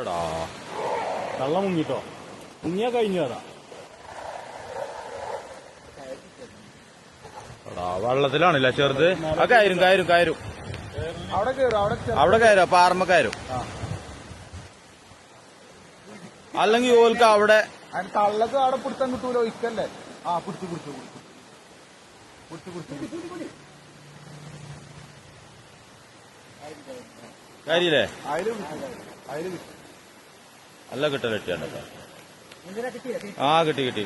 എടാ വെള്ളം മുങ്ങിട്ടോ, മുങ്ങിയാ കഴിഞ്ഞു അതാ. എടാ വെള്ളത്തിലാണില്ല ചെറുത്. ആ കയറും കയറും കയറും അവിടെ കയറും, പാറമ്മ കയറും. അല്ലെങ്കിൽ ഓൽക്ക് അവിടെ തള്ളക്ക് അവിടെ പിടുത്തം കിട്ടൂലോ, ഇക്കല്ലേ. ആ പിടിച്ചു പിടിച്ചു പിടിച്ചു പിടിച്ചു കാര്യല്ലേ? അതില് നല്ല കിട്ടലെട്ടിയാണ്. ആ കിട്ടി കിട്ടി.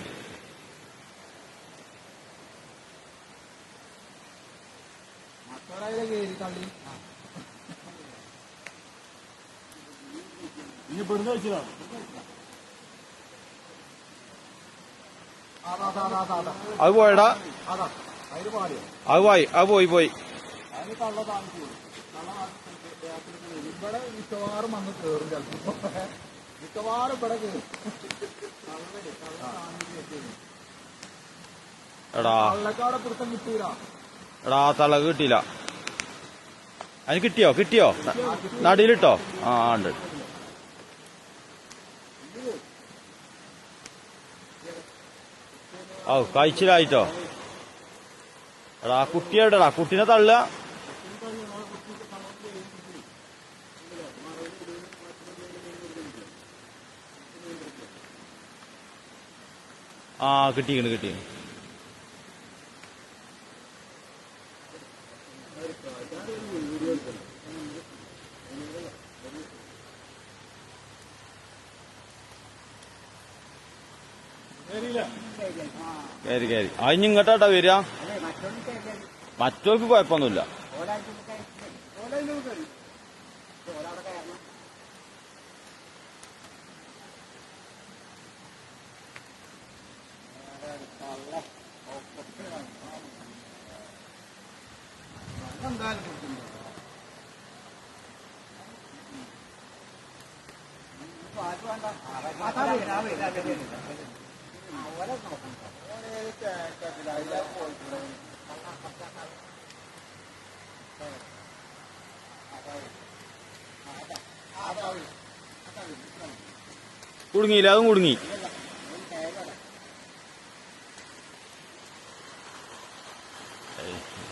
തള്ളി ഇനി പെടുന്ന വെച്ചതാണ്. അത് പോയടാ, അത് പോയി പോയി. അതിന് തള്ള താമസിച്ചു. ഇവിടെ മിക്കവാറും വന്ന് കയറും ചിലപ്പോ, മിക്കവാറും ഇവിടെ കയറും. എടാ തള്ളക്കാടെ പിടുത്തം കിട്ടൂല. എടാ തളക് കിട്ടിയില്ല. അതിന് കിട്ടിയോ? കിട്ടിയോ? നടിയിലിട്ടോ? ആ ഉണ്ട്. ഓ കഴിച്ചിലായിട്ടോ. എടാ കുട്ടിയെവിടെടാ? കുട്ടീനെ തള്ളുക. ആ കിട്ടിക്കണ് കിട്ടിക്കണ്. കയറി കയറി. അതിന് ഇങ്ങോട്ടാ വരിക. മറ്റോർക്ക് കുഴപ്പമൊന്നുമില്ല. കുടുങ്ങിയില്ല, അതും കുടുങ്ങി.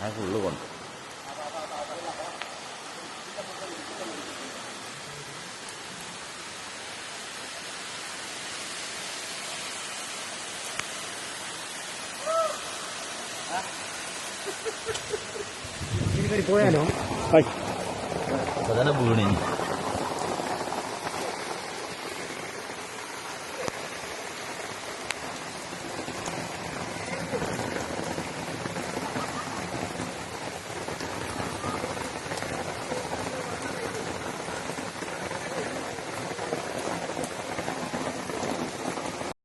ഞാൻ ഫുള്ള് കൊണ്ട് പോയാലോ? അപ്പൊ തന്നെ വീണി.